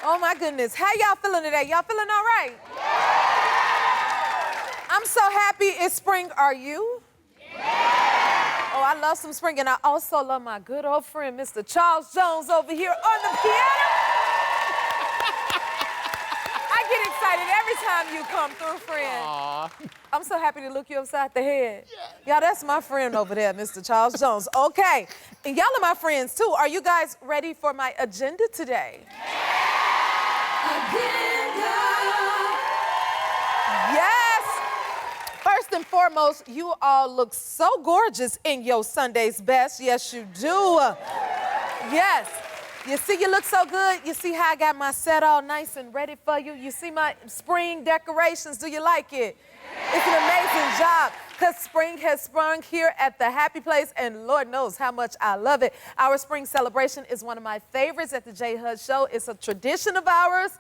Oh my goodness. How y'all feeling today? Y'all feeling all right? I'm so happy it's spring. Are you? Oh, I love some spring, and I also love my good old friend, Mr. Charles Jones over here on the piano. I get excited every time you come through, friend. Aww. I'm so happy to look you upside the head. Yeah. Y'all, that's my friend over there, Mr. Charles Jones. Okay, and y'all are my friends too. Are you guys ready for my agenda today? Agenda. Yes. First and foremost, you all look so gorgeous in your Sunday's best. Yes, you do. Yes. You see you look so good. You see how I got my set all nice and ready for you. You see my spring decorations. Do you like it? It's an amazing job, because spring has sprung here at the Happy Place, and Lord knows how much I love it. Our spring celebration is one of my favorites at the JHud Show. It's a tradition of ours.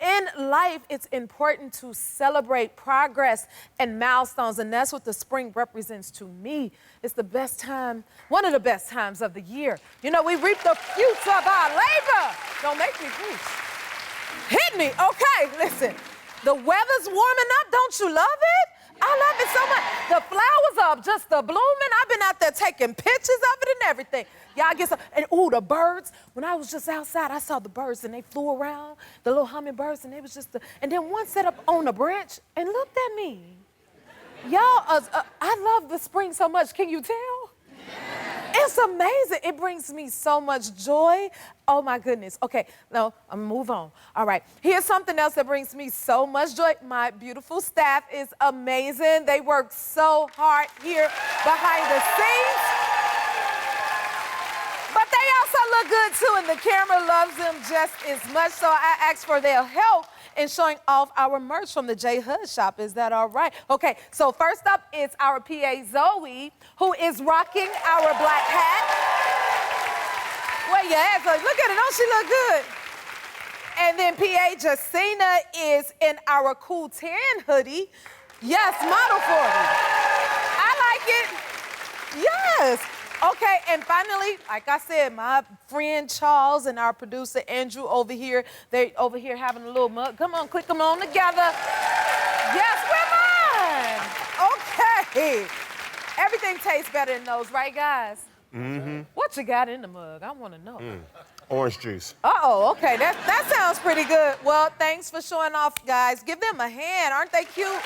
In life, it's important to celebrate progress and milestones, and that's what the spring represents to me. It's the best time, one of the best times of the year. You know, we reap the fruits of our labor. Don't make me preach. Hit me, okay, listen. The weather's warming up, don't you love it? I love it so much. The flowers are just blooming. I've been out there taking pictures of it and everything. Y'all get some, and ooh, the birds. When I was just outside, I saw the birds and they flew around, the little hummingbirds, and they was just, and then one sat up on a branch and looked at me. Y'all, I love the spring so much, can you tell? It's amazing. It brings me so much joy. Oh my goodness. Okay, no, I'm gonna move on. All right, here's something else that brings me so much joy. My beautiful staff is amazing. They work so hard here behind the scenes. But they also look good too, and the camera loves them just as much. So I asked for their help in showing off our merch from the JHud shop. Is that all right? Okay, so first up is our PA Zoe, who is rocking our black hat. Where your at? Look at it, don't she look good? And then PA Jacina is in our cool tan hoodie. Yes, model for me. I like it. Yes. Okay, and finally, like I said, my friend Charles and our producer Andrew over here, they're over here having a little mug. Come on, click them on together. Yes, we're mine. Okay. Everything tastes better in those, right, guys? Mm-hmm. What you got in the mug? I want to know. Orange juice. Uh-oh, okay, that sounds pretty good. Well, thanks for showing off, guys. Give them a hand, aren't they cute?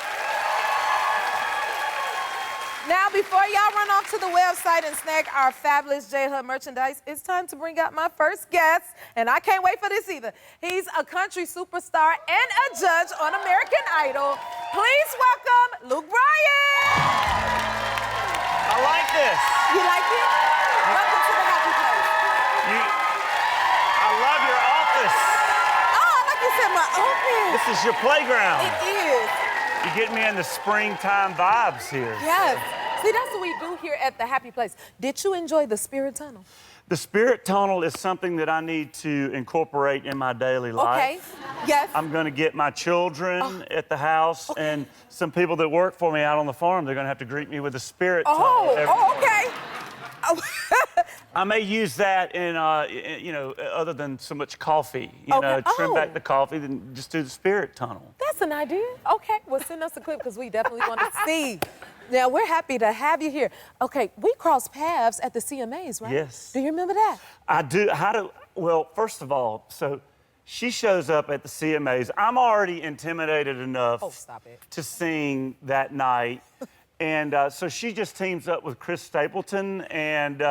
Now, before y'all run off to the website and snag our fabulous JHud merchandise, it's time to bring out my first guest, and I can't wait for this either. He's a country superstar and a judge on American Idol. Please welcome Luke Bryan. I like this. You like it? Welcome to the Happy Place. I love your office. Oh, like you said, my office. This is your playground. It is. You get me in the springtime vibes here. Yes. See, that's what we do here at the Happy Place. Did you enjoy the Spirit Tunnel? The Spirit Tunnel is something that I need to incorporate in my daily life. Okay. Yes. I'm going to get my children at the house and some people that work for me out on the farm. They're going to have to greet me with the Spirit Tunnel. Okay. I may use that in, you know, other than so much coffee. You know, trim back the coffee, then just do the Spirit Tunnel. That's an idea. Okay, well, send us a clip because we definitely want to see. Now, we're happy to have you here. Okay, we crossed paths at the CMAs, right? Yes. Do you remember that? I do. Well, first of all, so she shows up at the CMAs. I'm already intimidated enough to sing that night. And so she just teams up with Chris Stapleton, and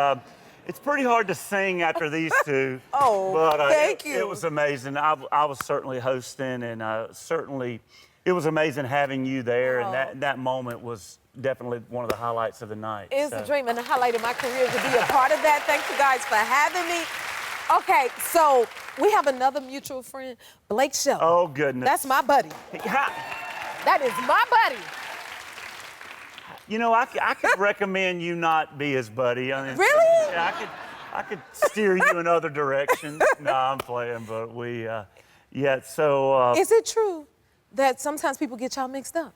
it's pretty hard to sing after these two. Thank you. It was amazing. I was certainly hosting, and certainly it was amazing having you there, and that moment was definitely one of the highlights of the night. It's a dream and the highlight of my career to be a part of that. Thank you guys for having me. Okay, so we have another mutual friend, Blake Shelton. Oh, goodness. That's my buddy. That is my buddy. You know, I could recommend you not be his buddy. I mean, really? Yeah, I could steer you in other directions. No, I'm playing, but we, so... Is it true that sometimes people get y'all mixed up?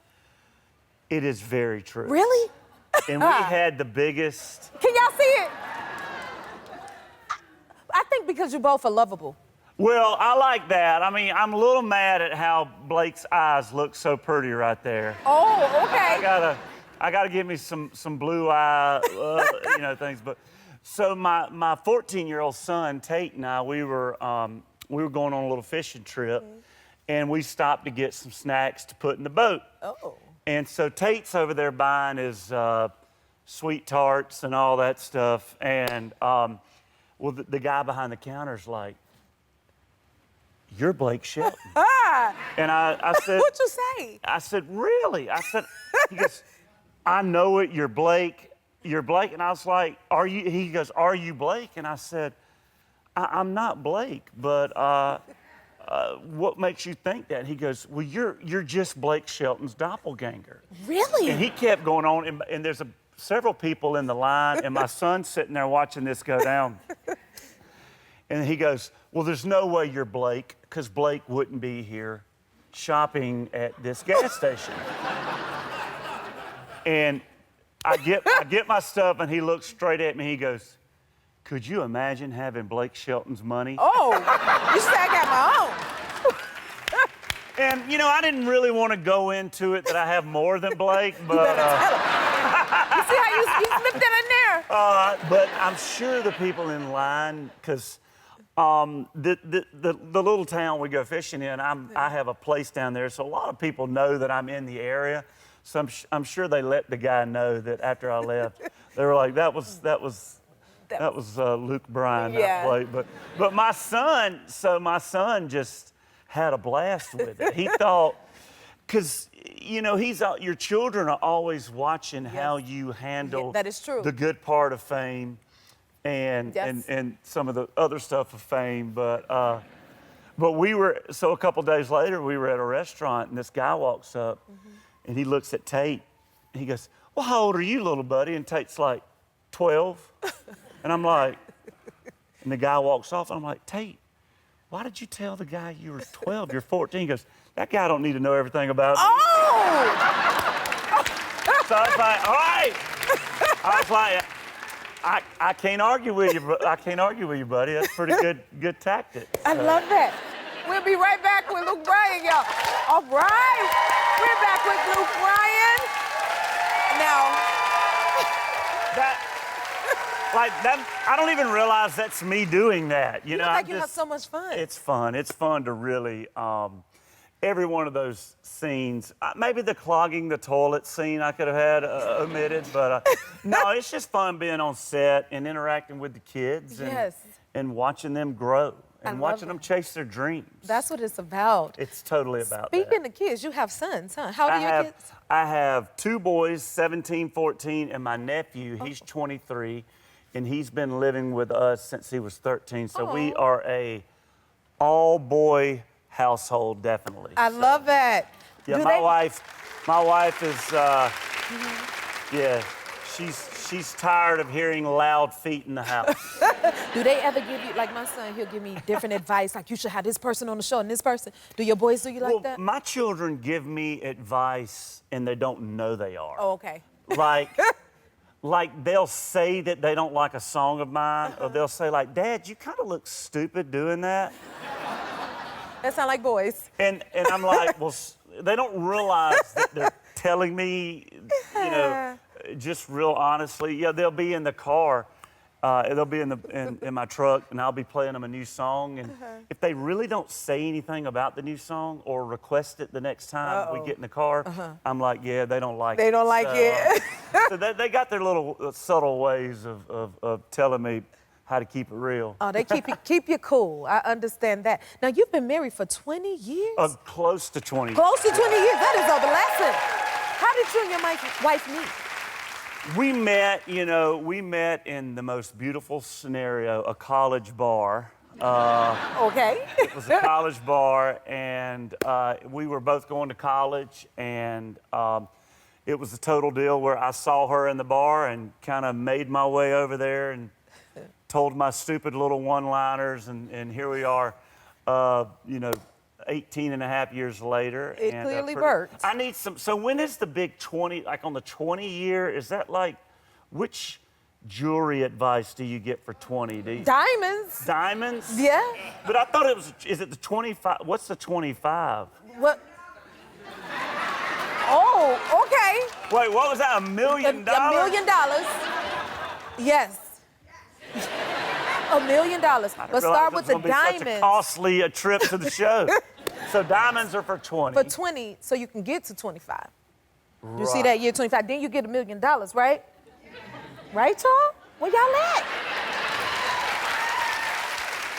It is very true. Really? And we had the biggest... Can y'all see it? I think because you both are lovable. Well, I like that. I mean, I'm a little mad at how Blake's eyes look so pretty right there. Oh, okay. I gotta give me some blue eye, things. But so my 14-year-old son Tate and I, we were going on a little fishing trip, and we stopped to get some snacks to put in the boat. Oh. And so Tate's over there buying his sweet tarts and all that stuff, and the guy behind the counter's like, "You're Blake Shelton." And I said, What'd you say? I said, "Really?" I said, he goes, "I know it, you're Blake. You're Blake." And I was like, "Are you?" He goes, "Are you Blake?" And I said, I'm not Blake, but what makes you think that?" And he goes, "Well, you're just Blake Shelton's doppelganger." Really? And he kept going on, and there's several people in the line, and my son's sitting there watching this go down. And he goes, "Well, there's no way you're Blake, because Blake wouldn't be here shopping at this gas station." And I get my stuff, and he looks straight at me. He goes, "Could you imagine having Blake Shelton's money?" Oh, you said I got my own. And, I didn't really want to go into it that I have more than Blake, but... You better tell him. You see how you slipped that in there? But I'm sure the people in line, because the little town we go fishing in, I have a place down there, so a lot of people know that I'm in the area. So I'm sure they let the guy know that after I left, they were like, that was Luke Bryan, that plate. But my son just had a blast with it. He thought, because your children are always watching how you handle that is true. the good part of fame and some of the other stuff of fame. But a couple days later, we were at a restaurant, and this guy walks up, and he looks at Tate, and he goes, "Well, how old are you, little buddy?" And Tate's like, 12. And I'm like, and the guy walks off, and I'm like, "Tate, why did you tell the guy you were 12? You're 14. He goes, "That guy don't need to know everything about me." Oh! So I was like, all right. I was like, I can't argue with you, buddy. That's pretty good tactic. I love that. We'll be right back with Luke Bryan, y'all. All right. We're back with Luke Bryan. Now, I don't even realize that's me doing that. You look like you have so much fun. It's fun. It's fun to really, every one of those scenes, maybe the clogging the toilet scene I could have had omitted, but no, it's just fun being on set and interacting with the kids and watching them grow and watching them chase their dreams. That's what it's about. It's totally about Speaking of kids, you have sons, huh? How old are your kids? I have 2 boys, 17, 14, and my nephew, he's 23. And he's been living with us since he was 13. So we are a all-boy household, definitely. I love that. Yeah, my wife is, she's tired of hearing loud feet in the house. Do they ever give you, like my son, he'll give me different advice, like you should have this person on the show and this person. Do your boys do you like that? My children give me advice, and they don't know they are. Oh, okay. Like they'll say that they don't like a song of mine, or they'll say like, "Dad, you kind of look stupid doing that." That sound like boys. And I'm like, well, they don't realize that they're telling me, just real honestly. Yeah, they'll be in the car, they'll be in my truck, and I'll be playing them a new song. And if they really don't say anything about the new song or request it the next time we get in the car, I'm like, yeah, they don't like it. They don't like it. So they got their little subtle ways of telling me how to keep it real. Oh, they keep you cool. I understand that. Now, you've been married for 20 years? Close to 20. Close to 20 years. That is a blessing. How did you and your wife meet? We met in the most beautiful scenario, a college bar. Okay. It was a college bar, and we were both going to college, and it was a total deal where I saw her in the bar and kind of made my way over there and told my stupid little one-liners, and here we are, 18 and a half years later. It clearly worked. I need some, so when is the big 20, like on the 20 year, is that like, which jewelry advice do you get for 20? Diamonds. Diamonds? Yeah. But I thought it was, is it the 25? What's the 25? What? Oh, okay. Wait, what was that, $1 million? $1 million. Yes. $1 million. But start with the diamonds. Such a costly trip to the show. So diamonds are for 20. For 20, so you can get to 25. You see that year 25, then you get $1 million, right? Right, y'all? Where y'all at?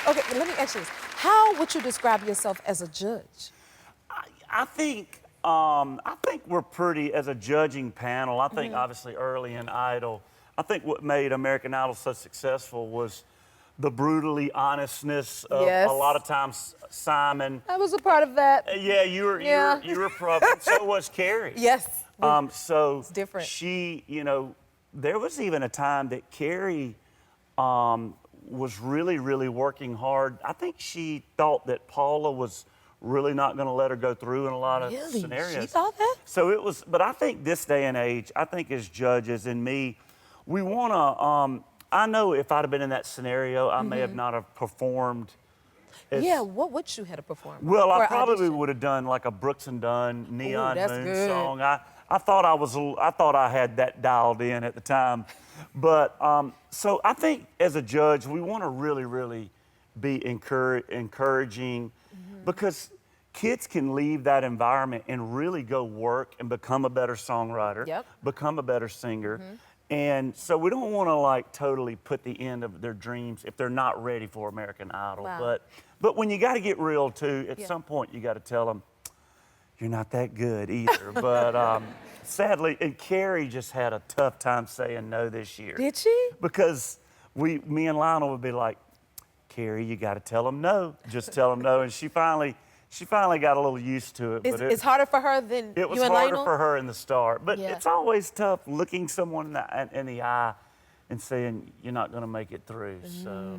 Okay, let me ask you this. How would you describe yourself as a judge? I think we're pretty, as a judging panel, I think obviously early in Idol, I think what made American Idol so successful was the brutally honestness of a lot of times Simon. I was a part of that. Yeah, you were probably, so was Carrie. Yes. So it's different. She, you know, there was even a time that Carrie was really, really working hard. I think she thought that Paula was really not going to let her go through in a lot of scenarios. She thought that? So it was, but I think this day and age, I think as judges and me, we want to, I know if I'd have been in that scenario, I may have not have performed. Yeah, what would you have to perform? Well, I probably would have done like a Brooks and Dunn Neon Moon song. I thought I had that dialed in at the time. But so I think as a judge, we want to really, really be encouraging because kids can leave that environment and really go work and become a better songwriter, become a better singer. And so we don't want to like totally put the end of their dreams if they're not ready for American Idol. Wow. But when you got to get real too, at some point you got to tell them, you're not that good either. But sadly, and Carrie just had a tough time saying no this year. Did she? Because me and Lionel would be like, Carrie, you got to tell them no. Just tell them no. And she finally got a little used to it. It's harder for her than you and Lionel? It was harder for her in the start. But it's always tough looking someone in the eye and saying you're not going to make it through. So,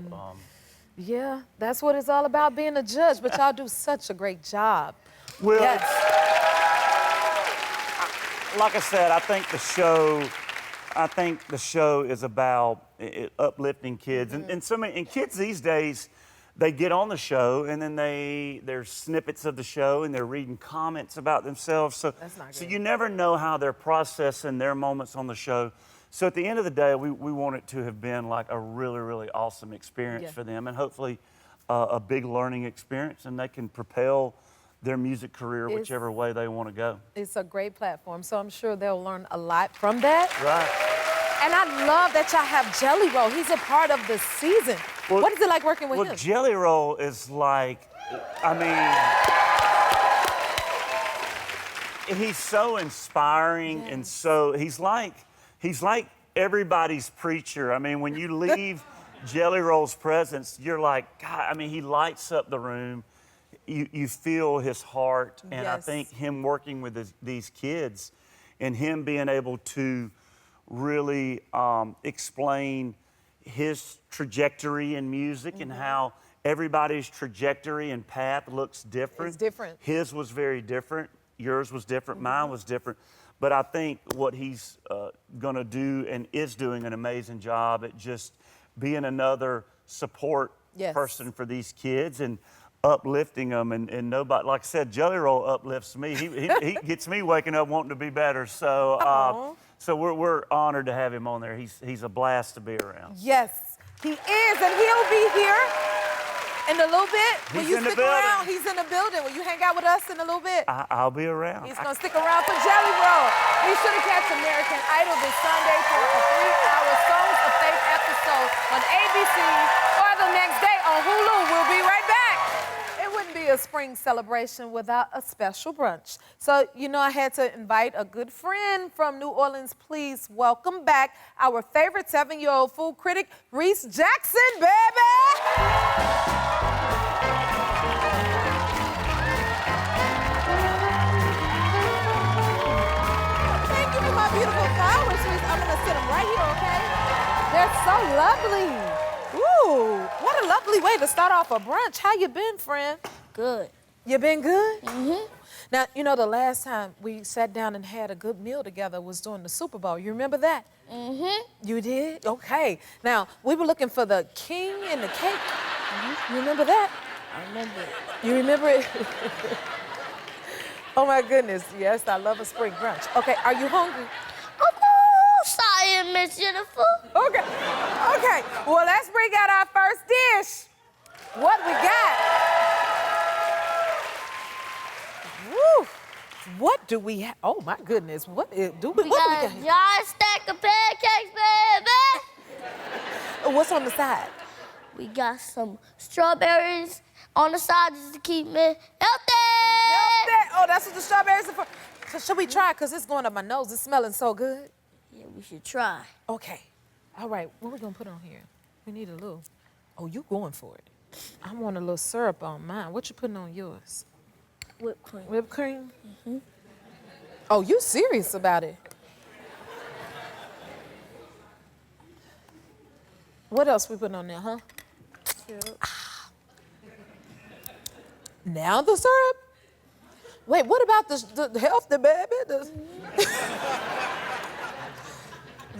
yeah, that's what it's all about, being a judge. But y'all do such a great job. Well, like I said, I think the show is about uplifting kids. And kids these days, they get on the show and then there's snippets of the show and they're reading comments about themselves. So you never know how they're processing their moments on the show. So at the end of the day, we want it to have been like a really, really awesome experience for them and hopefully a big learning experience, and they can propel their music career whichever way they want to go. It's a great platform, so I'm sure they'll learn a lot from that. Right. And I love that y'all have Jelly Roll. He's a part of the season. Well, what is it like working with him? Well, Jelly Roll is like, I mean, he's so inspiring and so, he's like everybody's preacher. I mean, when you leave Jelly Roll's presence, you're like, God, I mean, he lights up the room. You feel his heart. And I think him working with these kids and him being able to really explain his trajectory in music and how everybody's trajectory and path looks different. It's different. His was very different. Yours was different. Mine was different. But I think what he's going to do and is doing an amazing job at just being another support person for these kids and uplifting them. And nobody, like I said, Jelly Roll uplifts me. He gets me waking up wanting to be better. So. So we're honored to have him on there. He's a blast to be around. Yes, he is, and he'll be here in a little bit. Will you stick around? He's in the building. Will you hang out with us in a little bit? I'll be around. He's gonna stick around for Jelly Roll. Be sure to catch American Idol this Sunday for a 3-hour Songs of Faith episode on ABC or the next day on Hulu. We'll be right back. It wouldn't be a spring celebration without a special brunch. So, you know, I had to invite a good friend from New Orleans. Please welcome back our favorite 7-year-old food critic, Reese Jackson, baby! Thank you for my beautiful flowers, Reese. I'm gonna sit them right here, okay? They're so lovely. Ooh, what a lovely way to start off a brunch. How you been, friend? Good. You been good? Now, you know, the last time we sat down and had a good meal together was during the Super Bowl. You remember that? Mm-hmm. You did? Okay. Now, we were looking for the king and the cake. Mm-hmm. You remember that? I remember it. You remember it? Oh, my goodness. Yes, I love a spring brunch. Okay, are you hungry? Of course I am, Miss Jennifer. Okay. Okay. Well, let's bring out our first dish. What we got? Woo. What do we have? Oh, my goodness. What do we We got? got a giant stack of pancakes, baby. What's on the side? We got some strawberries on the side just to keep me healthy. Oh, that's what the strawberries are for. So should we try? Because it's going up my nose. It's smelling so good. Yeah, we should try. Okay. All right. What we going to put on here? We need a little. Oh, you going for it. I want a little syrup on mine. What you putting on yours? Whipped cream. Whipped cream? Mm-hmm. Oh, you serious about it? What else we putting on there, huh? Syrup. Now the syrup? Wait, what about the healthy baby?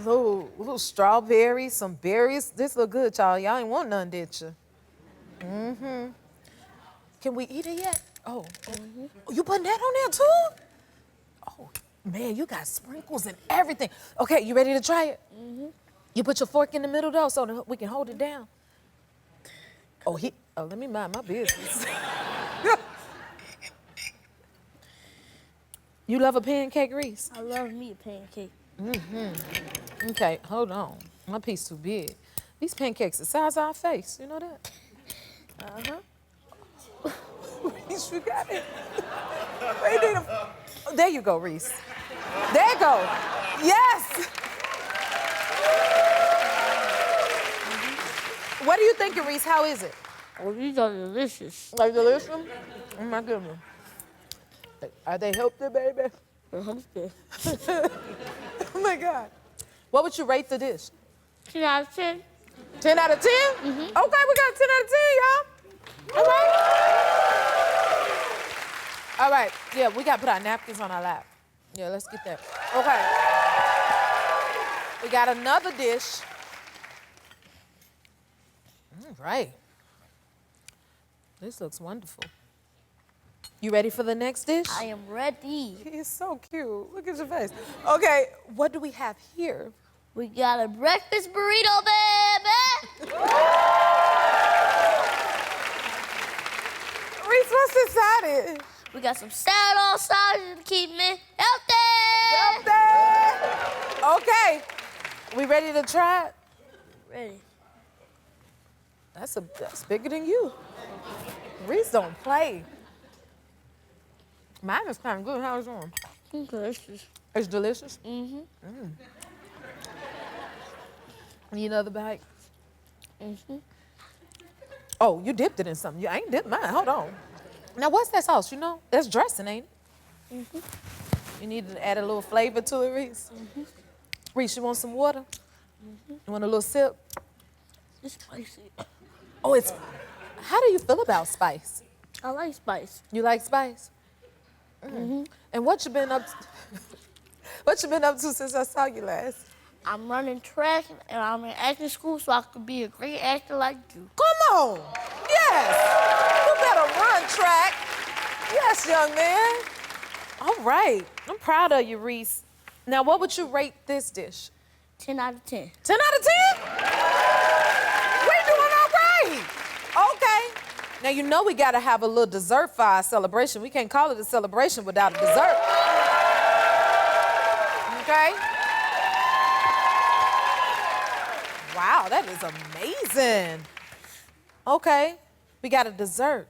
Little strawberries, some berries. This look good, y'all. Y'all ain't want none, did you? Mm-hmm. Can we eat it yet? Oh, oh, you putting that on there too? Oh, man, you got sprinkles and everything. Okay, you ready to try it? Mm-hmm. You put your fork in the middle though so that we can hold it down. Oh, let me mind my business. You love a pancake, Reese? I love me a pancake. Mm-hmm. Okay, hold on. My piece too big. These pancakes the size of our face. You know that? Uh-huh. Reese, you got it. There you go, Reese. There you go. Yes. What do you think, Reese? How is it? Oh, these are delicious. Like delicious? Oh my goodness. Are they healthy, baby? They're healthy. Oh my God. What would you rate the dish? 10 out of 10. 10 out of 10? Mm-hmm. Okay, we got 10 out of 10, y'all. All right. All right. Yeah, we got to put our napkins on our lap. Yeah, let's get that. Okay. We got another dish. All right. This looks wonderful. You ready for the next dish? I am ready. He's so cute. Look at your face. Okay, what do we have here? We got a breakfast burrito, baby. Reese, what's inside it? We got some salad on side to keep me healthy. Okay, we ready to try it? Ready. That's bigger than you. Reese don't play. Mine is kind of good. How's yours? Delicious. It's delicious? Mm-hmm. Need another bite? Mm-hmm. Oh, you dipped it in something. I ain't dipped mine. Hold on. Now, what's that sauce? You know, that's dressing, ain't it? Mm-hmm. You need to add a little flavor to it, Reese? Mm-hmm. Reese, you want some water? Mm-hmm. You want a little sip? It's spicy. Oh, how do you feel about spice? I like spice. You like spice? Mm-hmm. And what you been up to? What you been up to since I saw you last? I'm running track and I'm in acting school so I could be a great actor like you. Come on. Yes. You better run track. Yes, young man. All right. I'm proud of you, Reese. Now, what would you rate this dish? 10 out of 10. 10 out of 10? We doing all right. Okay. Now, you know we got to have a little dessert for our celebration. We can't call it a celebration without a dessert. Okay? Wow, that is amazing. Okay, we got a dessert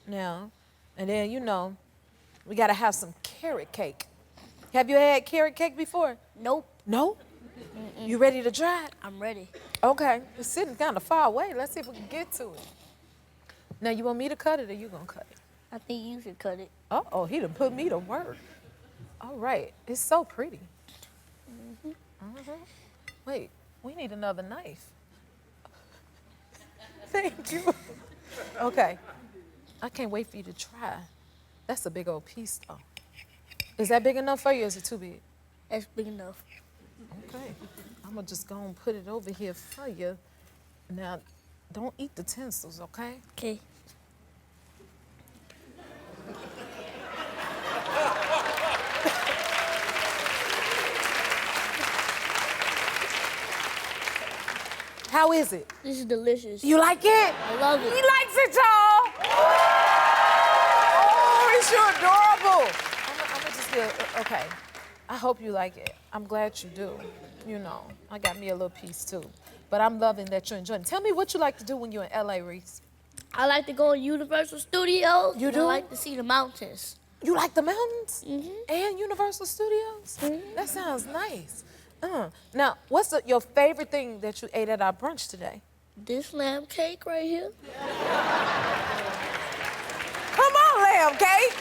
now. And then, you know, we got to have some carrot cake. Have you had carrot cake before? Nope. No? You ready to try it? I'm ready. Okay, it's sitting kind of far away. Let's see if we can get to it. Now, you want me to cut it or you gonna cut it? I think you should cut it. Uh-oh, he done put me to work. All right, it's so pretty. Wait, we need another knife. Thank you. Okay, I can't wait for you to try. That's a big old piece, though. Is that big enough for you, or is it too big? That's big enough. Okay. I'm gonna just go and put it over here for you. Now, don't eat the tinsels, okay? Okay. How is it? This is delicious. You like it? I love it. He likes it, y'all. Oh, Reese, you're adorable. I'm gonna just get, okay. I hope you like it. I'm glad you do. You know, I got me a little piece too. But I'm loving that you're enjoying it. Tell me what you like to do when you're in LA, Reese. I like to go to Universal Studios. You and do? I like to see the mountains. You like the mountains? Mm-hmm. And Universal Studios? Mm-hmm. That sounds nice. Now, what's your favorite thing that you ate at our brunch today? This lamb cake right here. Come on, lamb cake.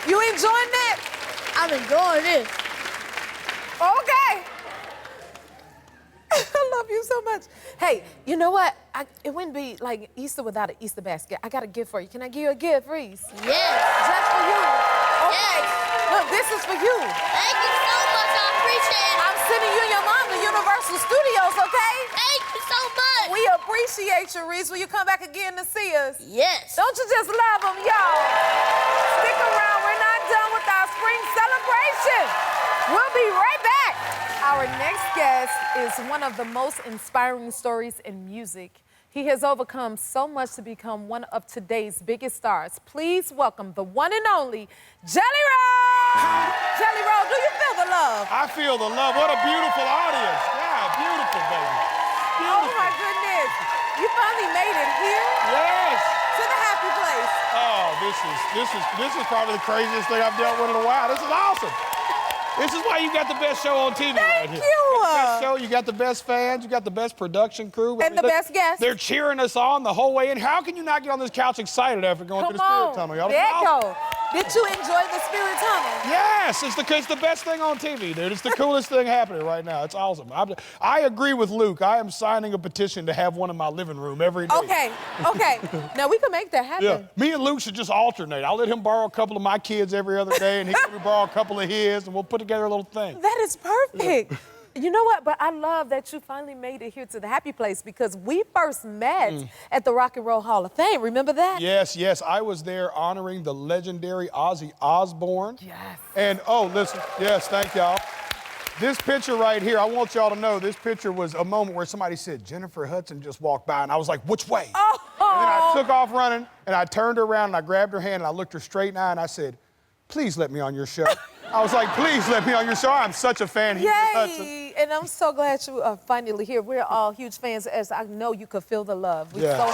You enjoying that? I'm enjoying this. Okay. I love you so much. Hey, you know what? It wouldn't be like Easter without an Easter basket. I got a gift for you. Can I give you a gift, Reese? Yes. Just for you. Okay. Yes. Look, this is for you. Thank you so much. I appreciate it. I'm sending you and your mom to Universal Studios, okay? Thank you so much. We appreciate you, Reese. Will you come back again to see us? Yes. Don't you just love them, y'all? Stick around. We're not done with our spring celebration. We'll be right back. Our next guest is one of the most inspiring stories in music. He has overcome so much to become one of today's biggest stars. Please welcome the one and only Jelly Roll. Jelly Roll, do you feel the love? I feel the love. What a beautiful audience. Yeah, beautiful, baby. Oh my goodness. You finally made it here Yes. to the happy place. Oh, this is probably the craziest thing I've dealt with in a while. This is awesome. This is why you got the best show on TV right Thank here. you. You got the best show, you got the best fans, you got the best production crew. And the best guests. They're cheering us on the whole way in. How can you not get on this couch excited after going through the Spirit Tunnel? Y'all? There you go. Did you enjoy the Spirit Tunnel? Yes, it's the best thing on TV, dude. It's the coolest thing happening right now. It's awesome. I agree with Luke. I am signing a petition to have one in my living room every day. Okay. Now we can make that happen. Yeah, me and Luke should just alternate. I'll let him borrow a couple of my kids every other day, and he can borrow a couple of his, and we'll put together a little thing. That is perfect. You know what? But I love that you finally made it here to the happy place because we first met at the Rock and Roll Hall of Fame. Remember that? Yes. I was there honoring the legendary Ozzy Osbourne. Yes. And, oh, listen, yes, thank y'all. This picture right here, I want y'all to know this picture was a moment where somebody said, Jennifer Hudson just walked by, and I was like, which way? Oh. And then I took off running, and I turned her around, and I grabbed her hand, and I looked her straight in the eye, and I said, please let me on your show. I was like, please let me on your show. I'm such a fan of Hudson. Yay! And I'm so glad you are finally here. We're all huge fans, as I know you could feel the love. We're so happy.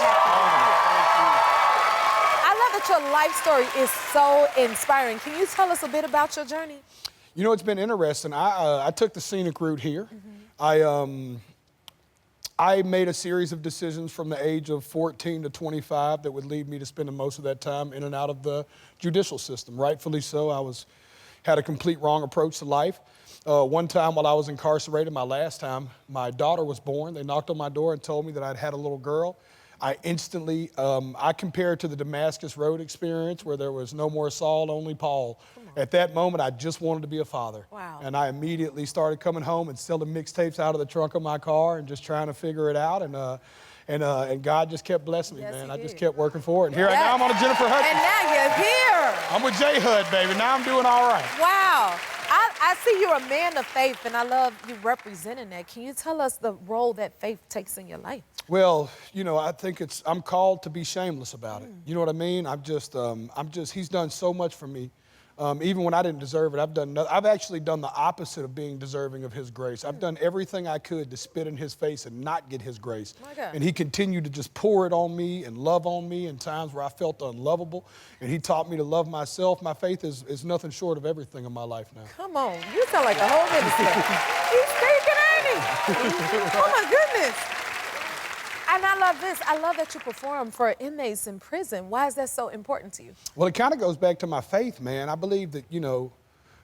I love that your life story is so inspiring. Can you tell us a bit about your journey? You know, it's been interesting. I took the scenic route here. I made a series of decisions from the age of 14 to 25 that would lead me to spending most of that time in and out of the judicial system. Rightfully so, had a complete wrong approach to life. One time while I was incarcerated, my last time, my daughter was born. They knocked on my door and told me that I'd had a little girl. I instantly, I compare it to the Damascus Road experience where there was no more Saul, only Paul. At that moment, I just wanted to be a father. Wow. And I immediately started coming home and selling mixtapes out of the trunk of my car and just trying to figure it out. And God just kept blessing me, Yes, man. he I just did. kept working for it. And here I am on a Jennifer Hudson. And now you're here. I'm with JHud, baby. Now I'm doing all right. Wow. I see you're a man of faith, and I love you representing that. Can you tell us the role that faith takes in your life? Well, you know, I think I'm called to be shameless about it. You know what I mean? He's done so much for me. Even when I didn't deserve it, I've actually done the opposite of being deserving of his grace. I've done everything I could to spit in his face and not get his grace. My God. And he continued to just pour it on me and love on me in times where I felt unlovable. And he taught me to love myself. My faith is nothing short of everything in my life now. Come on, you sound like a whole minister. He's speaking, ain't he? Oh my goodness. And I love this. I love that you perform for inmates in prison. Why is that so important to you? Well, it kind of goes back to my faith, man. I believe that, you know,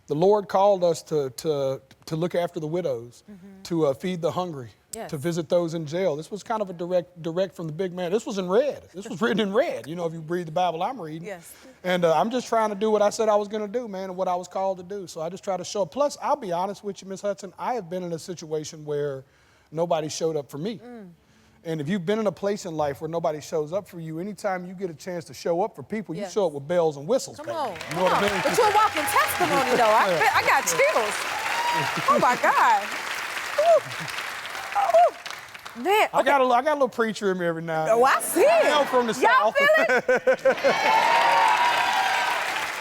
The Lord called us to look after the widows, to feed the hungry, to visit those in jail. This was kind of a direct from the big man. This was in red. This was written in red, you know, if you read the Bible I'm reading. Yes. And I'm just trying to do what I said I was going to do, man, and what I was called to do. So I just try to show up. Plus, I'll be honest with you, Miss Hudson, I have been in a situation where nobody showed up for me. And if you've been in a place in life where nobody shows up for you, anytime you get a chance to show up for people, you show up with bells and whistles, Come baby. on. You know what I mean? But you're a walking testimony, though. I got chills. Oh, my God. Ooh. Man. I got a little preacher in me every now and then. Oh, I see it. I'm from the Y'all South. feel it?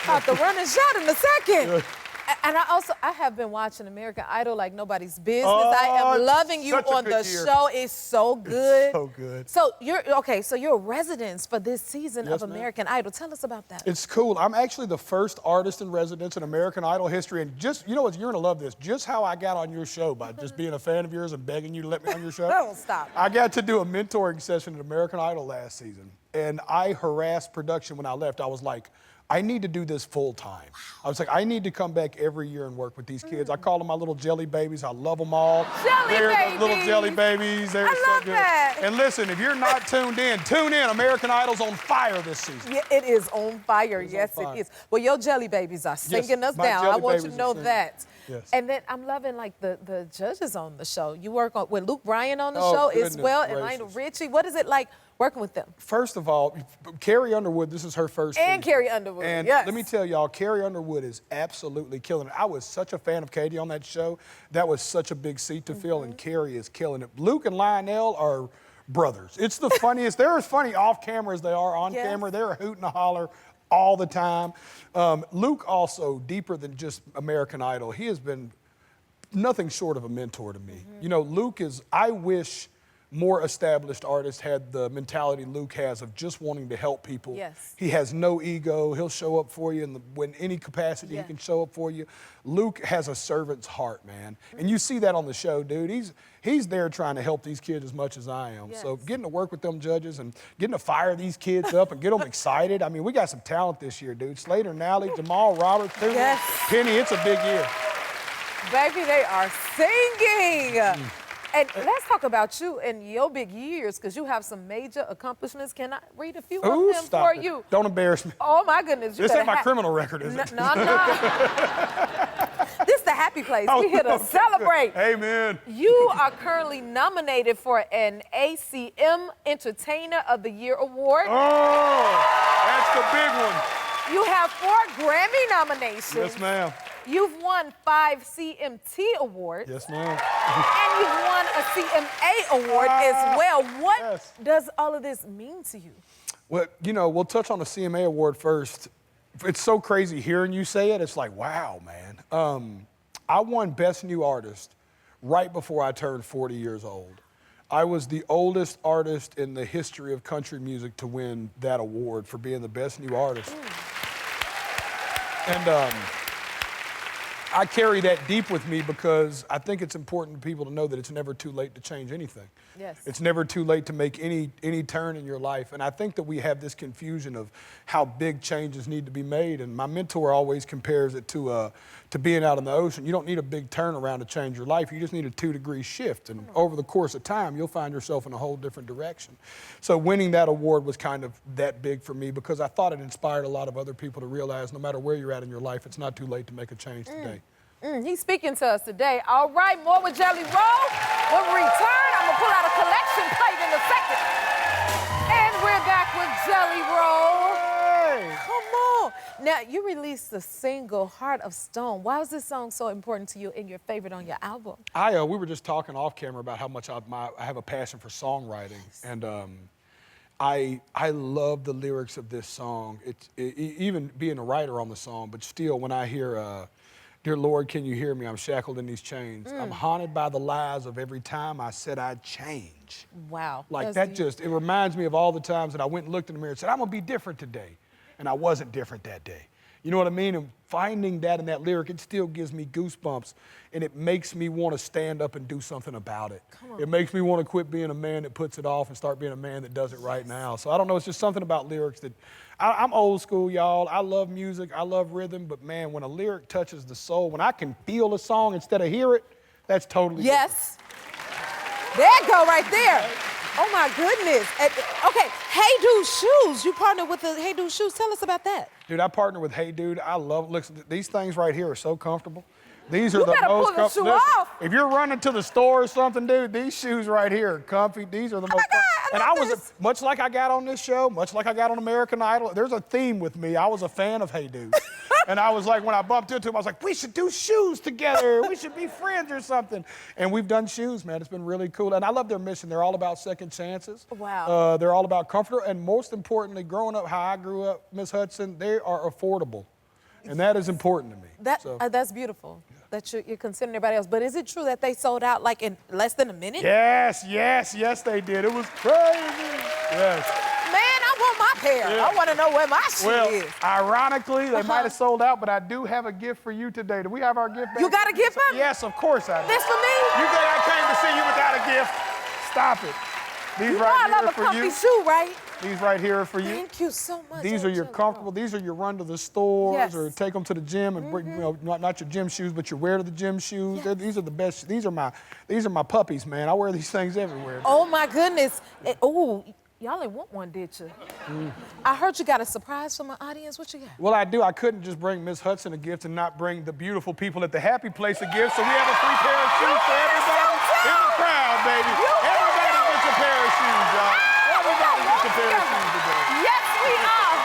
About to run and shot in a second. And I have been watching American Idol like nobody's business. I am loving you on the show. It's so good. It's so good. So you're a residence for this season of American Idol. Tell us about that. It's cool. I'm actually the first artist in residence in American Idol history. And just, you know what, you're gonna love this. Just how I got on your show by just being a fan of yours and begging you to let me on your show. Don't stop. I got to do a mentoring session at American Idol last season. And I harassed production when I left. I was like, I need to do this full time. I was like, I need to come back every year and work with these kids. I call them my little jelly babies. I love them all. Jelly babies. Little jelly babies. They're I so love good. that. And listen, if you're not tuned in, tune in. American Idol's on fire this season. Yeah, it is on fire. Yes, on fire. it is. Well, your jelly babies are singing us my down. jelly I want you babies to know are singing. that. Yes. And then I'm loving like the judges on the show. You work with Luke Bryan on the Oh, show as goodness well, and gracious. Lionel Richie. What is it like working with them? First of all, Carrie Underwood, this is her first And season. Carrie Underwood, And yes. let me tell y'all, Carrie Underwood is absolutely killing it. I was such a fan of Katie on that show. That was such a big seat to fill, and Carrie is killing it. Luke and Lionel are brothers. It's the funniest. They're as funny off camera as they are on camera. They're a hoot and a holler all the time. Luke also, deeper than just American Idol, he has been nothing short of a mentor to me. You know, Luke is, I wish more established artists had the mentality Luke has of just wanting to help people. Yes. He has no ego. He'll show up for you when any capacity he can show up for you. Luke has a servant's heart, man. And you see that on the show, dude. He's there trying to help these kids as much as I am. So getting to work with them judges and getting to fire these kids up and get them excited. I mean, we got some talent this year, dude. Slater, Nally, Jamal, Roberts, Penny, it's a big year. Baby, they are singing. And let's talk about you and your big years, because you have some major accomplishments. Can I read a few of them for you? Don't embarrass me. Oh, my goodness. This ain't my criminal record, is it? No. This is the happy place. We here to celebrate. Amen. You are currently nominated for an ACM Entertainer of the Year award. Oh, that's the big one. You have 4 Grammy nominations. Yes, ma'am. You've won 5 CMT awards. Yes, ma'am. And you've won a CMA award as well. What does all of this mean to you? Well, you know, we'll touch on the CMA award first. It's so crazy hearing you say it. It's like, wow, man. I won Best New Artist right before I turned 40 years old. I was the oldest artist in the history of country music to win that award for being the Best New Artist. And I carry that deep with me because I think it's important for people to know that it's never too late to change anything. Yes. It's never too late to make any turn in your life. And I think that we have this confusion of how big changes need to be made. And my mentor always compares it to being out in the ocean. You don't need a big turnaround to change your life. You just need a 2-degree shift. And over the course of time, you'll find yourself in a whole different direction. So winning that award was kind of that big for me because I thought it inspired a lot of other people to realize no matter where you're at in your life, it's not too late to make a change today. He's speaking to us today. All right, more with Jelly Roll. When we return, I'm going to pull out a collection plate in a second. And we're back with Jelly Roll. Hey. Come on. Now, you released the single, Heart of Stone. Why was this song so important to you and your favorite on your album? We were just talking off camera about how much I have a passion for songwriting. And I love the lyrics of this song. Even being a writer on the song, but still when I hear... Dear Lord, can you hear me? I'm shackled in these chains. I'm haunted by the lies of every time I said I'd change. Wow. Like that it reminds me of all the times that I went and looked in the mirror and said, I'm gonna be different today. And I wasn't different that day. You know what I mean? And finding that in that lyric, it still gives me goosebumps, and it makes me want to stand up and do something about it. It makes me want to quit being a man that puts it off and start being a man that does it right now. So I don't know, it's just something about lyrics that, I'm old school, y'all. I love music, I love rhythm, but man, when a lyric touches the soul, when I can feel a song instead of hear it, that's totally Yes. There you go, right there. Oh my goodness. Okay, Hey Dude Shoes. You partnered with the Hey Dude Shoes. Tell us about that. Dude, I partner with Hey Dude. I love, listen, these things right here are so comfortable. These are You the better most pull the shoe comfortable. off. If you're running to the store or something, dude, these shoes right here are comfy. These are the most my God, And I I love was, this. much like I got on this show, much like I got on American Idol, there's a theme with me. I was a fan of Hey Dude. And I was like, when I bumped into him, I was like, we should do shoes together. We should be friends or something. And we've done shoes, man. It's been really cool. And I love their mission. They're all about second chances. Wow. They're all about comfort. And most importantly, growing up how I grew up, Miss Hudson, they are affordable. And that is important to me. That's beautiful. That you're considering everybody else. But is it true that they sold out like in less than a minute? Yes, they did. It was crazy. Yes. Man, I want my pair. Yeah. I want to know where my shit Well, is. ironically, they might have sold out, but I do have a gift for you today. Do we have our gift back? You got a gift for me? Yes, of course I do. This for me? You think I came to see you without a gift? Stop it. These You know right I here love are a for comfy you. shoe, right? These right here are for you. Thank you so much. These are your comfortable, these are your run to the stores Yes. or take them to the gym and bring, you know, not your gym shoes, but your wear to the gym shoes. Yes. These are the best. These are my puppies, man. I wear these things everywhere. Oh my goodness. Oh, y'all ain't want one, did you? I heard you got a surprise for my audience. What you got? Well, I do. I couldn't just bring Miss Hudson a gift and not bring the beautiful people at the Happy Place a gift. So we have a free pair of shoes for everybody in the crowd, baby. Everybody gets a pair of shoes, y'all. Everybody gets a pair of shoes today. Yes, we are.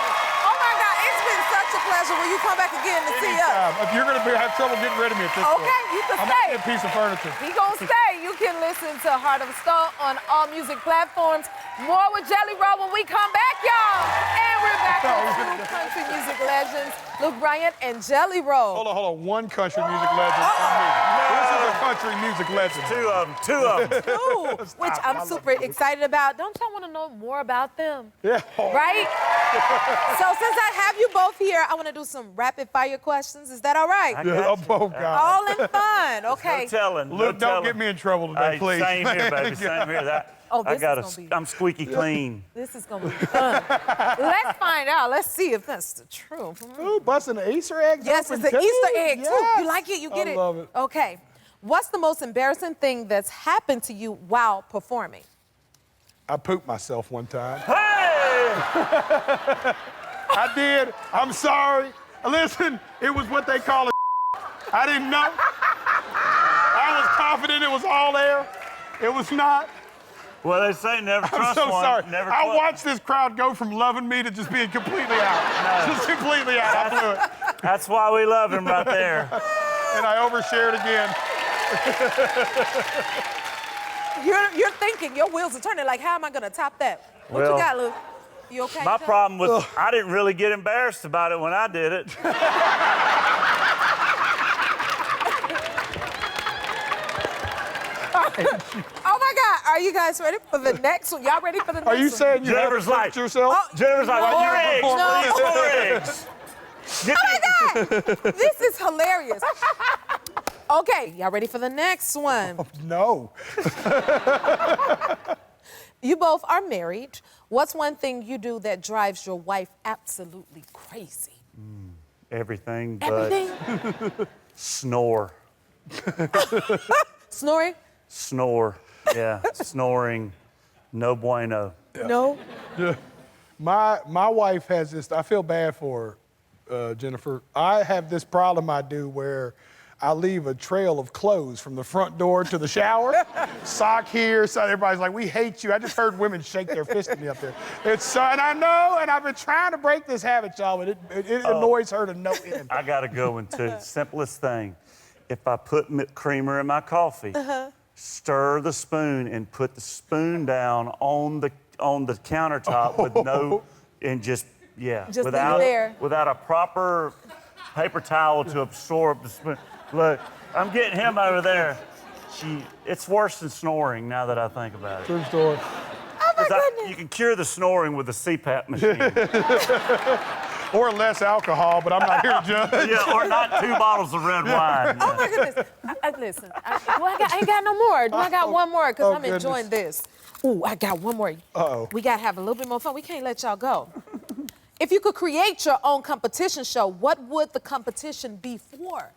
Oh my God, it's been such a pleasure. Will you come back again to see us? Anytime. If you're going to have trouble getting rid of me at this point, Okay, you can I'm stay. not a piece of furniture. He gonna stay. You can listen to Heart of a Stone on all music platforms. More with Jelly Roll when we come back, y'all. And we're back with two country music legends, Luke Bryan and Jelly Roll. Hold on. One country music legend for me. This is a country music legend. Two of them. Ooh, which I'm super excited about. Don't y'all want to know more about them? Yeah. Right? So since I have you both here, I want to do some rapid fire questions. Is that all right? Yeah, oh, God. All in fun. Okay. No telling. Look, don't get me in trouble today, Hey, please. same here, baby. Same here. Oh, this I is gonna be- I'm squeaky clean. This is gonna be fun. Let's find out. Let's see if that's the truth. Ooh, busting the Easter eggs. Yes, open it's an too. Easter egg too. Yes. You like it? You get I it? love it. Okay. What's the most embarrassing thing that's happened to you while performing? I pooped myself one time. Hey! I did. I'm sorry. Listen, it was what they call a I didn't know. I was confident it was all air. It was not. Well, they say never I'm trust so one. sorry. Never I trust. watched this crowd go from loving me to just being completely out. Just completely out. I blew it. That's why we love him right there. And I overshared again. You're thinking, your wheels are turning like, how am I gonna top that? What Well, you got, Luke? You okay? My Joe? problem was I didn't really get embarrassed about it when I did it. Oh my God, are you guys ready for the next one? Y'all ready for the next Are one? you saying you Jennifer's haven't like- pooped yourself? Oh, Jennifer's like, No. four eggs, No. please, 4 eggs. Get Oh my God, this is hilarious. Okay, y'all ready for the next one? No. You both are married. What's one thing you do that drives your wife absolutely crazy? Everything but Everything? snore. Snoring? Snore. Yeah, snoring. No bueno. No? My wife has this, I feel bad for her, Jennifer. I have this problem I do where I leave a trail of clothes from the front door to the shower. Sock here, so everybody's like, we hate you. I just heard women shake their fist at me up there. It's so, and I know, and I've been trying to break this habit, y'all, but it annoys her to no end. I got a good one too. Simplest thing. If I put creamer in my coffee, stir the spoon and put the spoon down on the countertop with no, and just Just leave it without there. without a proper paper towel to absorb the spoon. Look, I'm getting him over there. It's worse than snoring now that I think about it. True story. Oh my goodness. You can cure the snoring with a CPAP machine. Or less alcohol, but I'm not here to judge. Yeah, or not 2 bottles of red wine. Oh my goodness. Listen, I ain't got no more. I got one more because I'm enjoying this. Ooh, I got one more. Uh-oh. We got to have a little bit more fun. We can't let y'all go. If you could create your own competition show, what would the competition be for?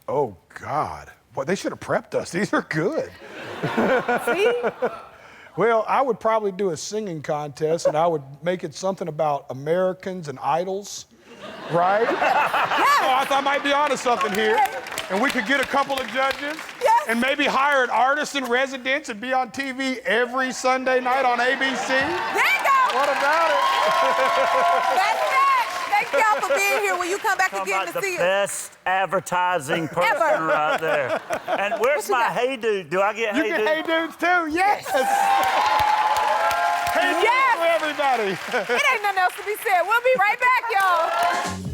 Oh, God. Boy, they should have prepped us. These are good. See? Well, I would probably do a singing contest, and I would make it something about Americans and idols, right? Yes. Oh, I thought I might be onto something here. And we could get a couple of judges. Yes. And maybe hire an artist in residence and be on TV every Sunday night on ABC. There you go. What about it? That's it. Thank y'all for being here. Will you come back again to see us? The best advertising person Ever. right there. And where's my hey dude? Do I get You hey get dude? hey dudes too, yes. Hey dudes Yes. for everybody. It ain't nothing else to be said. We'll be right back, y'all.